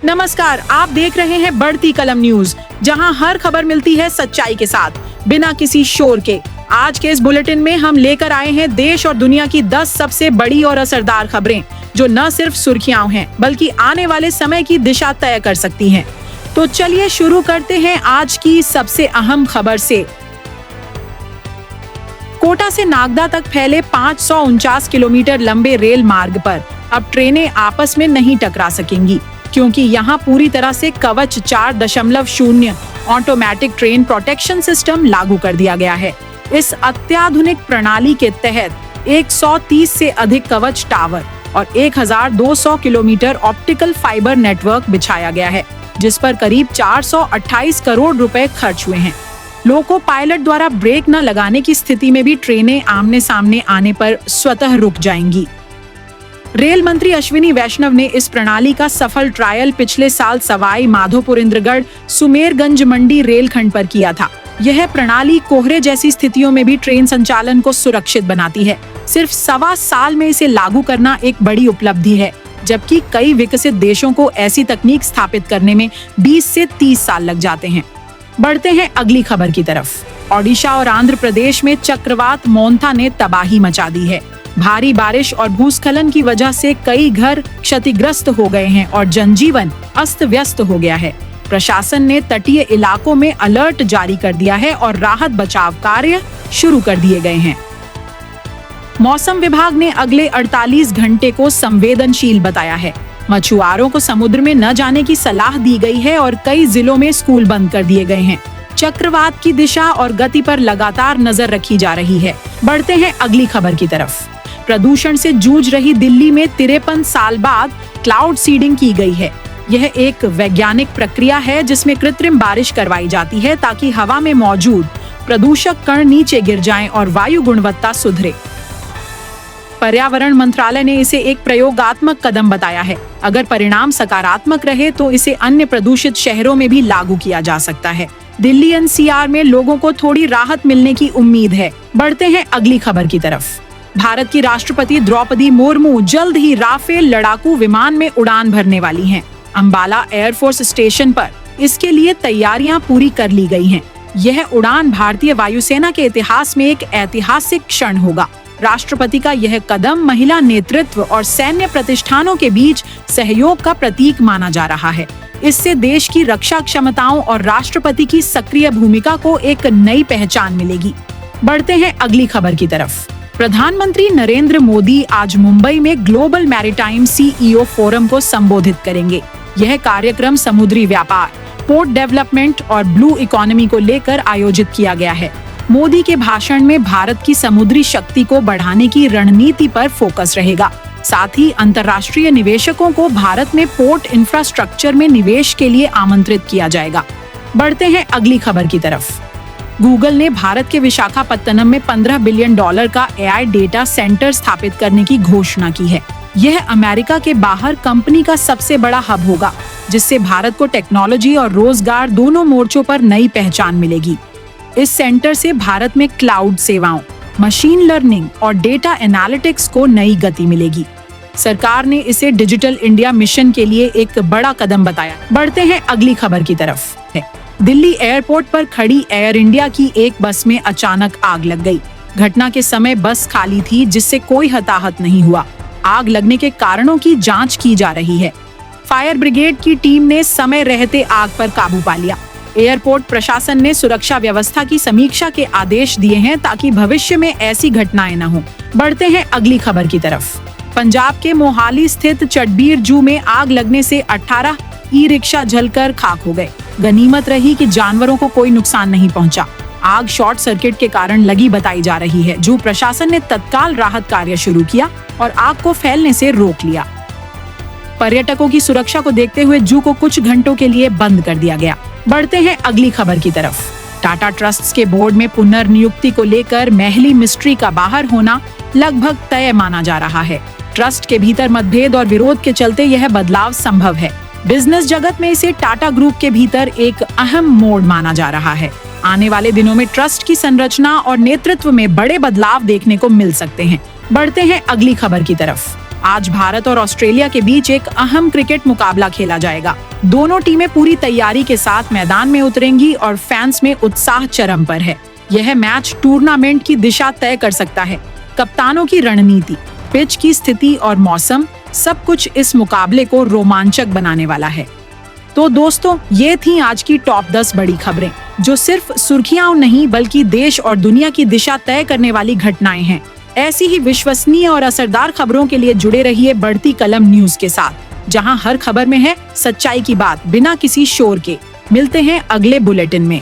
नमस्कार, आप देख रहे हैं बढ़ती कलम न्यूज, जहां हर खबर मिलती है सच्चाई के साथ, बिना किसी शोर के। आज के इस बुलेटिन में हम लेकर आए हैं देश और दुनिया की 10 सबसे बड़ी और असरदार खबरें, जो न सिर्फ सुर्खियां हैं, बल्कि आने वाले समय की दिशा तय कर सकती हैं। तो चलिए शुरू करते हैं आज की सबसे अहम खबर से। कोटा से नागदा तक फैले 549 किलोमीटर लंबे रेल मार्ग पर अब ट्रेनें आपस में नहीं टकरा सकेंगी, क्योंकि यहां पूरी तरह से कवच 4.0 ऑटोमेटिक ट्रेन प्रोटेक्शन सिस्टम लागू कर दिया गया है। इस अत्याधुनिक प्रणाली के तहत 130 से अधिक कवच टावर और 1200 किलोमीटर ऑप्टिकल फाइबर नेटवर्क बिछाया गया है, जिस पर करीब 428 करोड़ रुपए खर्च हुए हैं। लोको पायलट द्वारा ब्रेक न लगाने की स्थिति में भी ट्रेनें आमने सामने आने पर स्वतः रुक जाएंगी। रेल मंत्री अश्विनी वैष्णव ने इस प्रणाली का सफल ट्रायल पिछले साल सवाई माधोपुर इंद्रगढ़ सुमेरगंज मंडी रेलखंड पर किया था। यह प्रणाली कोहरे जैसी स्थितियों में भी ट्रेन संचालन को सुरक्षित बनाती है। सिर्फ 1.25 साल में इसे लागू करना एक बड़ी उपलब्धि है, जबकि कई विकसित देशों को ऐसी तकनीक स्थापित करने में 20 से 30 साल लग जाते हैं। बढ़ते हैं अगली खबर की तरफ। ओडिशा और आंध्र प्रदेश में चक्रवात मोंथा ने तबाही मचा दी है। भारी बारिश और भूस्खलन की वजह से कई घर क्षतिग्रस्त हो गए हैं और जनजीवन अस्त व्यस्त हो गया है। प्रशासन ने तटीय इलाकों में अलर्ट जारी कर दिया है और राहत बचाव कार्य शुरू कर दिए गए हैं। मौसम विभाग ने अगले 48 घंटे को संवेदनशील बताया है। मछुआरों को समुद्र में न जाने की सलाह दी गई है और कई जिलों में स्कूल बंद कर दिए गए हैं। चक्रवात की दिशा और गति पर लगातार नजर रखी जा रही है। बढ़ते हैं अगली खबर की तरफ। प्रदूषण से जूझ रही दिल्ली में 53 साल बाद क्लाउड सीडिंग की गई है। यह एक वैज्ञानिक प्रक्रिया है जिसमें कृत्रिम बारिश करवाई जाती है ताकि हवा में मौजूद प्रदूषक कण नीचे गिर जाएं और वायु गुणवत्ता सुधरे। पर्यावरण मंत्रालय ने इसे एक प्रयोगात्मक कदम बताया है। अगर परिणाम सकारात्मक रहे तो इसे अन्य प्रदूषित शहरों में भी लागू किया जा सकता है। दिल्ली एनसीआर में लोगों को थोड़ी राहत मिलने की उम्मीद है। बढ़ते हैं अगली खबर की तरफ। भारत की राष्ट्रपति द्रौपदी मुर्मू जल्द ही राफेल लड़ाकू विमान में उड़ान भरने वाली हैं। अंबाला एयरफोर्स स्टेशन पर इसके लिए तैयारियां पूरी कर ली गई हैं। यह उड़ान भारतीय वायुसेना के इतिहास में एक ऐतिहासिक क्षण होगा। राष्ट्रपति का यह कदम महिला नेतृत्व और सैन्य प्रतिष्ठानों के बीच सहयोग का प्रतीक माना जा रहा है। इससे देश की रक्षा क्षमताओं और राष्ट्रपति की सक्रिय भूमिका को एक नई पहचान मिलेगी। बढ़ते हैं अगली खबर की तरफ। प्रधानमंत्री नरेंद्र मोदी आज मुंबई में ग्लोबल मैरीटाइम सीईओ फोरम को संबोधित करेंगे। यह कार्यक्रम समुद्री व्यापार, पोर्ट डेवलपमेंट और ब्लू इकोनॉमी को लेकर आयोजित किया गया है। मोदी के भाषण में भारत की समुद्री शक्ति को बढ़ाने की रणनीति पर फोकस रहेगा। साथ ही अंतर्राष्ट्रीय निवेशकों को भारत में पोर्ट इंफ्रास्ट्रक्चर में निवेश के लिए आमंत्रित किया जाएगा। बढ़ते हैं अगली खबर की तरफ। गूगल ने भारत के विशाखापत्तनम में $15 बिलियन का एआई डेटा सेंटर स्थापित करने की घोषणा की है। यह अमेरिका के बाहर कंपनी का सबसे बड़ा हब होगा, जिससे भारत को टेक्नोलॉजी और रोजगार दोनों मोर्चों पर नई पहचान मिलेगी। इस सेंटर से भारत में क्लाउड सेवाओं, मशीन लर्निंग और डेटा एनालिटिक्स को नई गति मिलेगी। सरकार ने इसे डिजिटल इंडिया मिशन के लिए एक बड़ा कदम बताया। बढ़ते हैं अगली खबर की तरफ। दिल्ली एयरपोर्ट पर खड़ी एयर इंडिया की एक बस में अचानक आग लग गई। घटना के समय बस खाली थी, जिससे कोई हताहत नहीं हुआ। आग लगने के कारणों की जांच की जा रही है। फायर ब्रिगेड की टीम ने समय रहते आग पर काबू पा लिया। एयरपोर्ट प्रशासन ने सुरक्षा व्यवस्था की समीक्षा के आदेश दिए हैं ताकि भविष्य में ऐसी घटनाएं न हो। बढ़ते हैं अगली खबर की तरफ। पंजाब के मोहाली स्थित चटबीर जू में आग लगने से 18 ई रिक्शा जलकर खाक हो गए। गनीमत रही कि जानवरों को कोई नुकसान नहीं पहुंचा। आग शॉर्ट सर्किट के कारण लगी बताई जा रही है। जू प्रशासन ने तत्काल राहत कार्य शुरू किया और आग को फैलने से रोक लिया। पर्यटकों की सुरक्षा को देखते हुए जू को कुछ घंटों के लिए बंद कर दिया गया। बढ़ते हैं अगली खबर की तरफ। टाटा ट्रस्ट्स के बोर्ड में पुनर्नियुक्ति को लेकर महली मिस्ट्री का बाहर होना लगभग तय माना जा रहा है। ट्रस्ट के भीतर मतभेद और विरोध के चलते यह बदलाव संभव है। बिजनेस जगत में इसे टाटा ग्रुप के भीतर एक अहम मोड़ माना जा रहा है। आने वाले दिनों में ट्रस्ट की संरचना और नेतृत्व में बड़े बदलाव देखने को मिल सकते हैं। बढ़ते हैं अगली खबर की तरफ। आज भारत और ऑस्ट्रेलिया के बीच एक अहम क्रिकेट मुकाबला खेला जाएगा। दोनों टीमें पूरी तैयारी के साथ मैदान में उतरेंगी और फैंस में उत्साह चरम पर है। यह मैच टूर्नामेंट की दिशा तय कर सकता है। कप्तानों की रणनीति, पिच की स्थिति और मौसम, सब कुछ इस मुकाबले को रोमांचक बनाने वाला है। तो दोस्तों, ये थी आज की टॉप 10 बड़ी खबरें, जो सिर्फ सुर्खियां नहीं बल्कि देश और दुनिया की दिशा तय करने वाली घटनाएं हैं। ऐसी ही विश्वसनीय और असरदार खबरों के लिए जुड़े रहिए बढ़ती कलम न्यूज के साथ, जहां हर खबर में है सच्चाई की बात बिना किसी शोर के। मिलते हैं अगले बुलेटिन में।